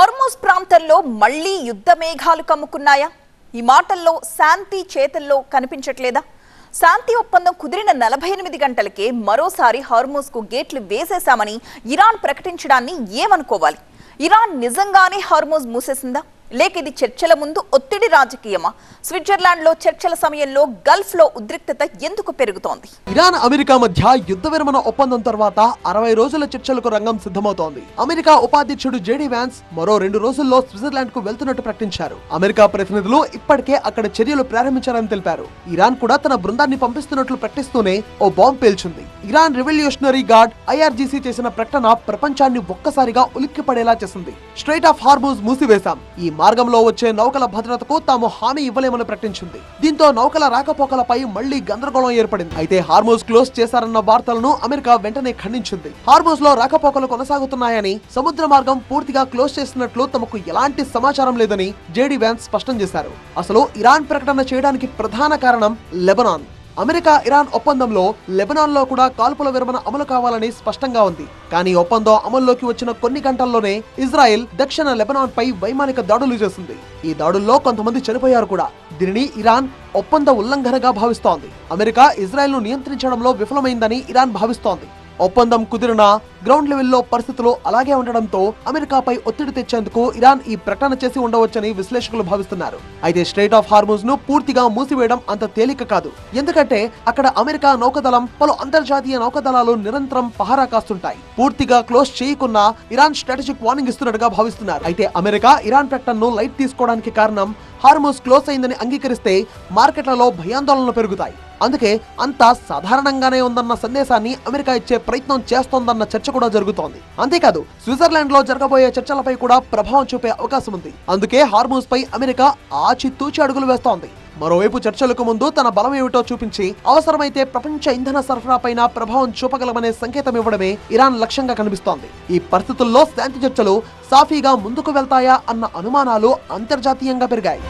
Hormuz ప్రాంతంలో మళ్లీ యుద్ధ మేఘాలు కమ్ముకున్నాయా? ఈ మాటల్లో శాంతి చేతల్లో కనిపించట్లేదా? శాంతి ఒప్పందం కుదిరిన 48 గంటలకే మరోసారి హార్మోజ్ కు గేట్లు వేసేశామని ఇరాన్ ప్రకటించడాన్ని ఏమనుకోవాలి? ఇరాన్ నిజంగానే హార్మోజ్ మూసేసిందా, లేక ఇది చర్చల ముందు ఒత్తిడి రాజకీయమా? స్విట్జర్లాండ్ లో చర్చల సమయంలో గల్ఫ్ లో ఉద్రిక్తత ఎందుకు పెరుగుతోంది? ఇరాన్ అమెరికా మధ్య యుద్ధ విరమణ ఒప్పందం తర్వాత 60 రోజుల చర్చలకు రంగం సిద్ధమవుతోంది. అమెరికా ఉపాధ్యక్షుడు జేడీ వ్యాన్స్ మరో 2 రోజుల్లో స్విట్జర్లాండ్ కు వెళ్తున్నట్టు ప్రకటించారు. అమెరికా ప్రతినిధులు ఇప్పటికే అక్కడ చర్యలు ప్రారంభించారని తెలిపారు. ఇరాన్ కూడా తన బృందాన్ని పంపిస్తున్నట్లు ప్రకటిస్తూనే ఓ బాంబు పేల్చింది. ఇరాన్ రెవల్యూషనరీ గార్డ్ ఐఆర్జీసీ చేసిన ప్రకటన ప్రపంచాన్ని ఒక్కసారిగా ఉలిక్కిపడేలా చేసింది. స్ట్రైట్ ఆఫ్ హార్మోజ్ మూసివేశాం, ఈ మార్గంలో వచ్చే నౌకల భద్రతకు తాము హామీ ఇవ్వలేమని ప్రకటించింది. దీంతో నౌకల రాకపోకలపై మళ్లీ గందరగోళం ఏర్పడింది. అయితే హార్మోజ్ క్లోజ్ చేశారన్న వార్తలను అమెరికా వెంటనే ఖండించింది. హార్మోజ్ లో రాకపోకలు కొనసాగుతున్నాయని, సముద్ర మార్గం పూర్తిగా క్లోజ్ చేసినట్లు తమకు ఎలాంటి సమాచారం లేదని జేడీ వ్యాన్స్ స్పష్టం చేశారు. అసలు ఇరాన్ ప్రకటన చేయడానికి ప్రధాన కారణం లెబనాన్. అమెరికా ఇరాన్ ఒప్పందంలో లెబనాన్ లో కూడా కాల్పుల విరమణ అమలు కావాలని స్పష్టంగా ఉంది. కానీ ఒప్పందం అమల్లోకి వచ్చిన కొన్ని గంటల్లోనే ఇజ్రాయెల్ దక్షిణ లెబనాన్ పై వైమానిక దాడులు చేసింది. ఈ దాడుల్లో కొంతమంది చనిపోయారు కూడా. దీనిని ఇరాన్ ఒప్పంద ఉల్లంఘనగా భావిస్తోంది. అమెరికా ఇజ్రాయెల్ ను నియంత్రించడంలో విఫలమైందని ఇరాన్ భావిస్తోంది. ఒప్పందం కుదిరిన గ్రౌండ్ లెవెల్లో పరిస్థితులు అలాగే ఉండడంతో అమెరికాపై ఒత్తిడి తెచ్చేందుకు ఇరాన్ ఈ ప్రకటన చేసి ఉండవచ్చని విశ్లేషకులు భావిస్తున్నారు. అయితే స్ట్రైట్ ఆఫ్ హార్మోజ్ ను పూర్తిగా మూసివేయడం అంత తేలిక కాదు. ఎందుకంటే అక్కడ అమెరికా నౌకాదళం, పలు అంతర్జాతీయ నౌకాదళాలు నిరంతరం పహారా కాస్తుంటాయి. పూర్తిగా క్లోజ్ చేయకున్నా ఇరాన్ స్ట్రాటజిక్ వార్నింగ్ ఇస్తున్నట్టుగా భావిస్తున్నారు. అయితే అమెరికా ఇరాన్ ప్రకటనను లైట్ తీసుకోవడానికి కారణం హార్మోజ్ క్లోజ్ అయిందని అంగీకరిస్తే మార్కెట్లలో భయాందోళనలు పెరుగుతాయి. అందుకే అంతా సాధారణంగానే ఉందన్న సందేశాన్ని అమెరికా ఇచ్చే ప్రయత్నం చేస్తోందన్న చర్చ కూడా జరుగుతోంది. అంతేకాదు స్విట్జర్లాండ్ లో జరగబోయే చర్చలపై కూడా ప్రభావం చూపే అవకాశం ఉంది. అందుకే హార్మోజ్ పై అమెరికా ఆచితూచి అడుగులు వేస్తోంది. మరోవైపు చర్చలకు ముందు తన బలం ఏమిటో చూపించి అవసరమైతే ప్రపంచ ఇంధన సరఫరా పైన ప్రభావం చూపగలమనే సంకేతం ఇవ్వడమే ఇరాన్ లక్ష్యంగా కనిపిస్తోంది. ఈ పరిస్థితుల్లో శాంతి చర్చలు సాఫీగా ముందుకు వెళ్తాయా అన్న అనుమానాలు అంతర్జాతీయంగా పెరిగాయి.